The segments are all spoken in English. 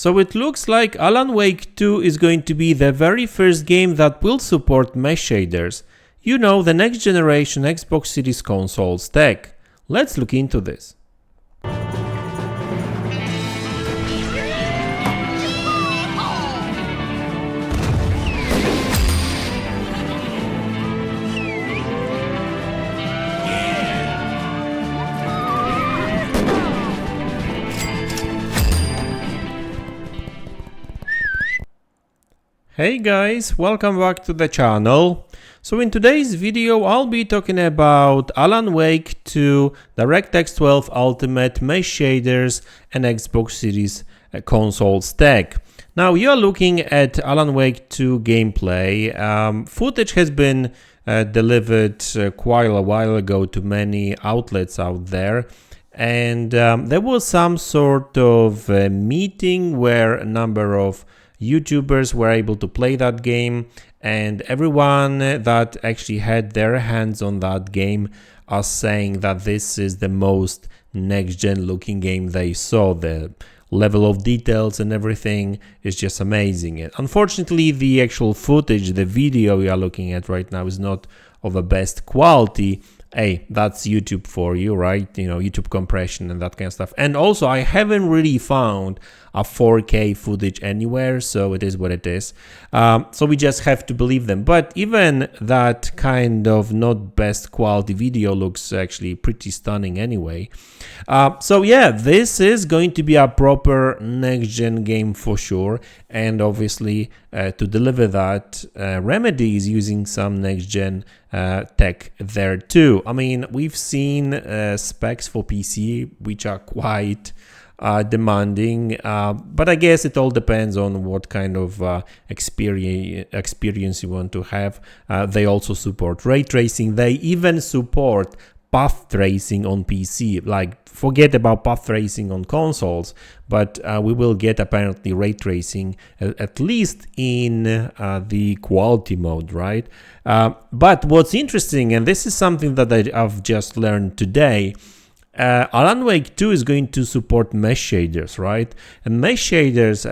So it looks like Alan Wake 2 is going to be the very first game that will support mesh shaders. You know, the next generation Xbox Series consoles tech. Let's look into this. Hey guys, welcome back to the channel. So in today's video I'll be talking about Alan Wake 2, DirectX 12 Ultimate, mesh shaders and Xbox Series console tech. Now you're looking at Alan Wake 2 gameplay. Footage has been delivered quite a while ago to many outlets out there. And there was some sort of meeting where a number of YouTubers were able to play that game, and everyone that actually had their hands on that game are saying that this is the most next-gen looking game they saw. The level of details and everything is just amazing. Unfortunately, the actual footage, the video we are looking at right now is not of the best quality. Hey, that's YouTube for you, right? You know, YouTube compression and that kind of stuff. And also, I haven't really found a 4K footage anywhere, so it is what it is. So we just have to believe them. But even that kind of not best quality video looks actually pretty stunning anyway. So yeah, this is going to be a proper next-gen game for sure. And obviously, to deliver that, Remedy is using some next-gen tech there too. I mean, we've seen specs for PC which are quite demanding, but I guess it all depends on what kind of experience you want to have. They also support ray tracing. They even support path tracing on PC. Like, forget about path tracing on consoles, but we will get apparently ray tracing at least in the quality mode, right? But what's interesting, and this is something that I've just learned today, Alan Wake 2 is going to support mesh shaders, right? And mesh shaders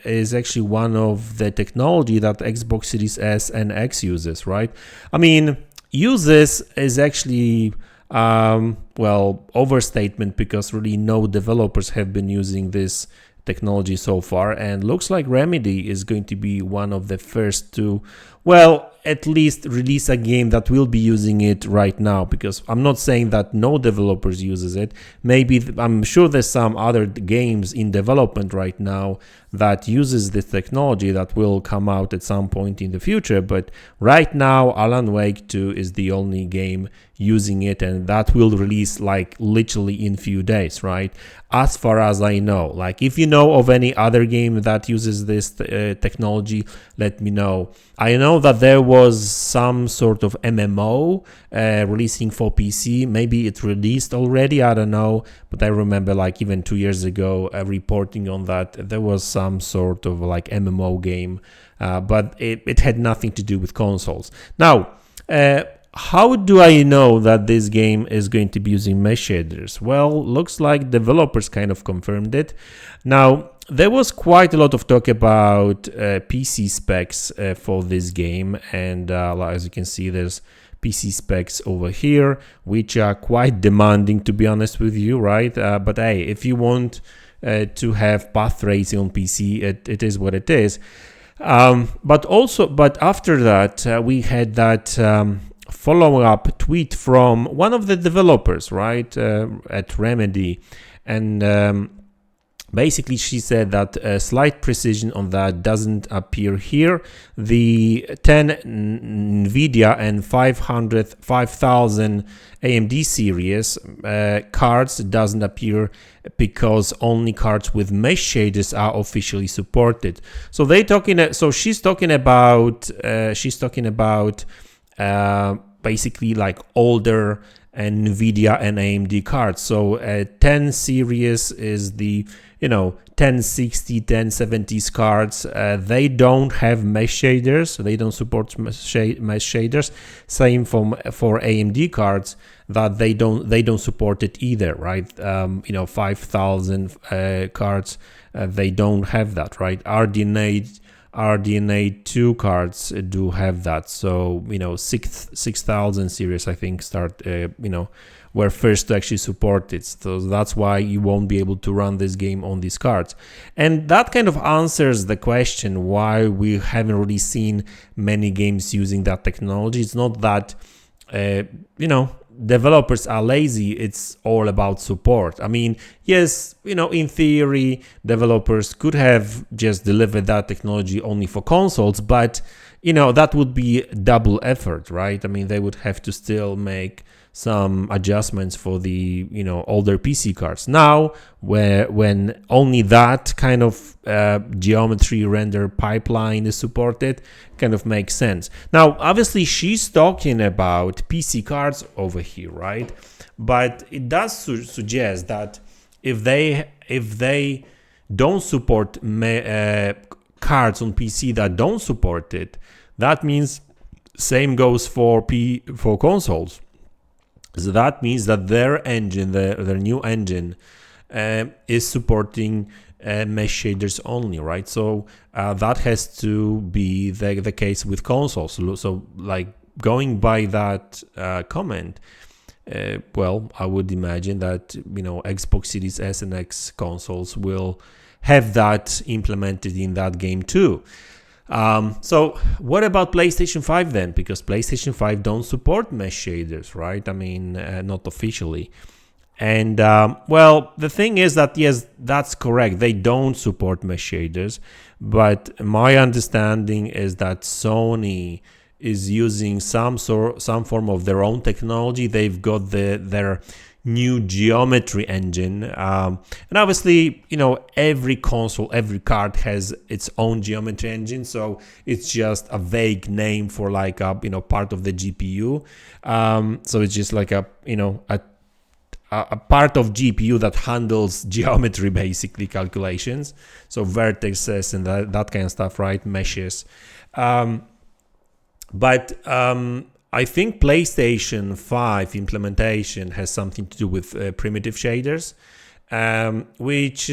is actually one of the technology that Xbox Series S and X uses, right? I mean, uses is actually well, overstatement, because really no developers have been using this technology so far, and looks like Remedy is going to be one of the first to, well, at least release a game that will be using it right now, because I'm not saying that no developers uses it. Maybe, I'm sure there's some other games in development right now that uses this technology that will come out at some point in the future, but right now Alan Wake 2 is the only game using it, and that will release like literally in few days, right? As far as I know. Like, if you know of any other game that uses this technology, let me know. I know that there was some sort of MMO releasing for PC. Maybe it released already, I don't know, but I remember like even 2 years ago reporting on that. There was some sort of like MMO game, but it had nothing to do with consoles. Now, how do I know that this game is going to be using mesh shaders? Well, looks like developers kind of confirmed it. Now, there was quite a lot of talk about PC specs for this game, and as you can see, there's PC specs over here, which are quite demanding, to be honest with you, right? But hey, if you want to have path tracing on PC, it is what it is. But after that, we had that follow-up tweet from one of the developers, right, at Remedy, and basically she said that slight precision on that doesn't appear here. The 10 NVIDIA and 5000 AMD series cards doesn't appear because only cards with mesh shaders are officially supported. So she's talking about basically like older NVIDIA and AMD cards. So 10 series is the 1060, 1070s cards. They don't have mesh shaders, so they don't support mesh shaders. Same for AMD cards, that they don't support it either, right? 5000 cards, they don't have that, right? RDNA 2 cards do have that. So 6000 series, I think, were first to actually support it. So that's why you won't be able to run this game on these cards. And that kind of answers the question why we haven't really seen many games using that technology. It's not that developers are lazy, it's all about support. I mean, yes, in theory, developers could have just delivered that technology only for consoles, but that would be double effort, right? I mean, they would have to still make some adjustments for the older PC cards. Now, when only that kind of geometry render pipeline is supported, kind of makes sense. Now, obviously, she's talking about PC cards over here, right? But it does suggest that if they don't support cards on PC that don't support it, that means same goes for consoles. So that means that their engine, their new engine, is supporting mesh shaders only, right? So that has to be the case with consoles. So like going by that comment, well, I would imagine that Xbox Series S and X consoles will have that implemented in that game too. So what about PlayStation 5 then? Because PlayStation 5 don't support mesh shaders, right? I mean, not officially. And well, the thing is that, yes, that's correct. They don't support mesh shaders. But my understanding is that Sony is using some form of their own technology. They've got their new geometry engine, and obviously every console, every card has its own geometry engine, so it's just a vague name for like a part of the GPU. So it's just like a part of GPU that handles geometry, basically calculations, so vertices and that kind of stuff, right? Meshes. But I think PlayStation 5 implementation has something to do with primitive shaders, which,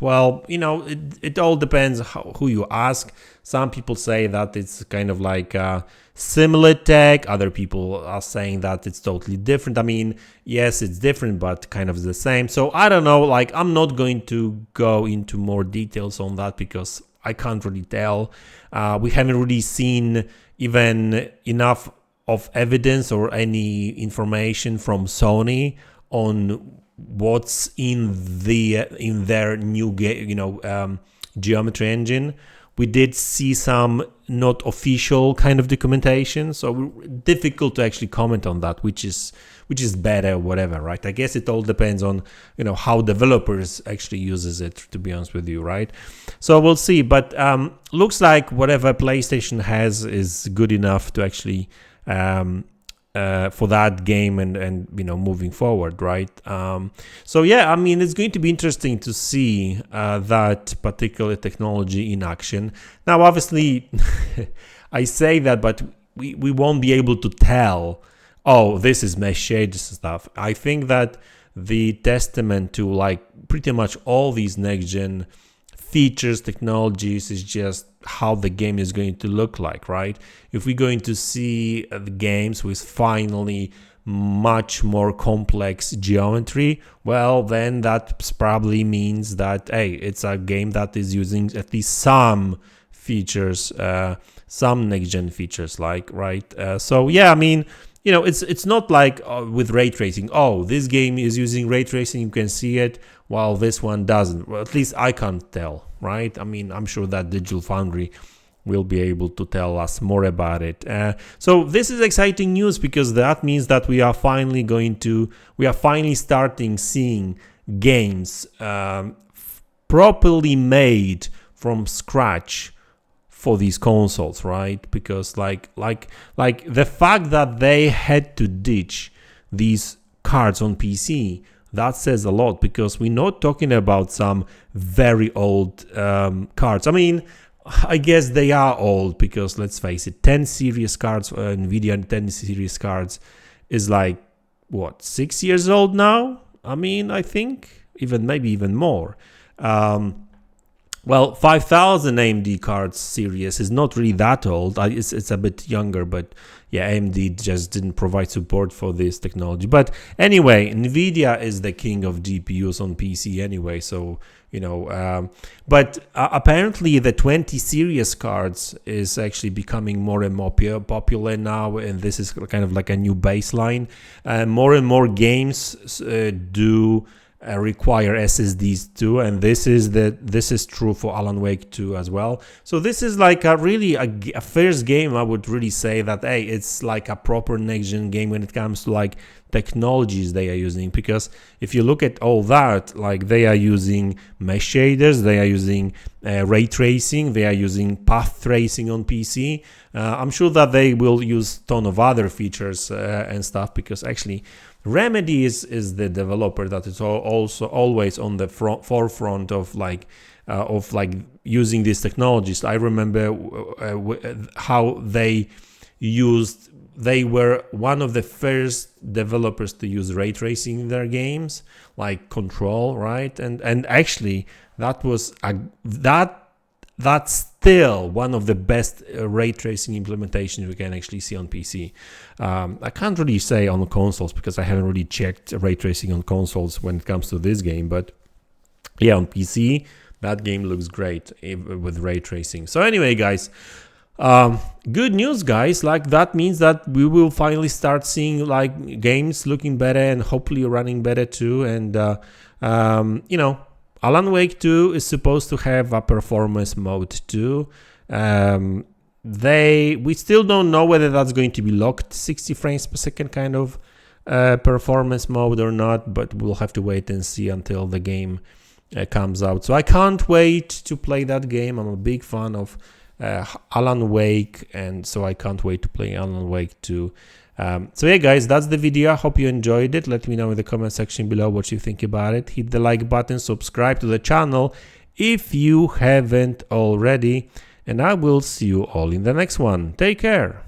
well, it all depends who you ask. Some people say that it's kind of like similar tech. Other people are saying that it's totally different. I mean, yes, it's different, but kind of the same. So I don't know, like, I'm not going to go into more details on that because I can't really tell. We haven't really seen even enough of evidence or any information from Sony on what's in their new geometry engine. We did see some not official kind of documentation, so difficult to actually comment on that, which is better, whatever, right? I guess it all depends on how developers actually uses it, to be honest with you, right? So we'll see, but looks like whatever PlayStation has is good enough to actually for that game and moving forward, right? So yeah, I mean, it's going to be interesting to see that particular technology in action. Now, obviously, I say that, but we won't be able to tell, oh, this is mesh shaders and stuff. I think that the testament to like pretty much all these next-gen features, technologies, is just how the game is going to look like, right? If we're going to see the games with finally much more complex geometry, well, then that probably means that, hey, it's a game that is using at least some features, some next-gen features, like, right? So yeah, I mean, it's not like with ray tracing. Oh, this game is using ray tracing, you can see it, while this one doesn't. Well, at least I can't tell, right? I mean, I'm sure that Digital Foundry will be able to tell us more about it. So this is exciting news because that means that we are finally starting seeing games properly made from scratch for these consoles, right? Because like the fact that they had to ditch these cards on PC, that says a lot, because we're not talking about some very old cards. I mean, I guess they are old, because let's face it, 10 series cards, NVIDIA 10 series cards is like, what, 6 years old now? I mean, I think maybe even more. Well, 5000 AMD cards series is not really that old. It's a bit younger, but yeah, AMD just didn't provide support for this technology. But anyway, NVIDIA is the king of GPUs on PC anyway, so, you know, but apparently the 20 series cards is actually becoming more and more popular now, and this is kind of like a new baseline. More and more games do require SSDs too, and this is true for Alan Wake 2 as well. So this is like a first game, I would really say that, hey, it's like a proper next-gen game when it comes to like technologies they are using, because if you look at all that, like they are using mesh shaders, they are using ray tracing, they are using path tracing on PC. I'm sure that they will use a ton of other features and stuff, because actually Remedy is the developer that is also always on the forefront of like using these technologies. I remember how they were one of the first developers to use ray tracing in their games, like Control, right? And actually that's still one of the best ray tracing implementations we can actually see on PC. I can't really say on the consoles, because I haven't really checked ray tracing on consoles when it comes to this game, but yeah, on PC that game looks great with ray tracing. So anyway, guys, good news, guys. Like, that means that we will finally start seeing like games looking better and hopefully running better too. And you know, Alan Wake 2 is supposed to have a performance mode too. We still don't know whether that's going to be locked 60 frames per second kind of performance mode or not, but we'll have to wait and see until the game comes out. So I can't wait to play that game. I'm a big fan of Alan Wake, and so I can't wait to play Alan Wake 2. So yeah, guys, that's the video. I hope you enjoyed it. Let me know in the comment section below what you think about it. Hit the like button, subscribe to the channel if you haven't already, and I will see you all in the next one. Take care.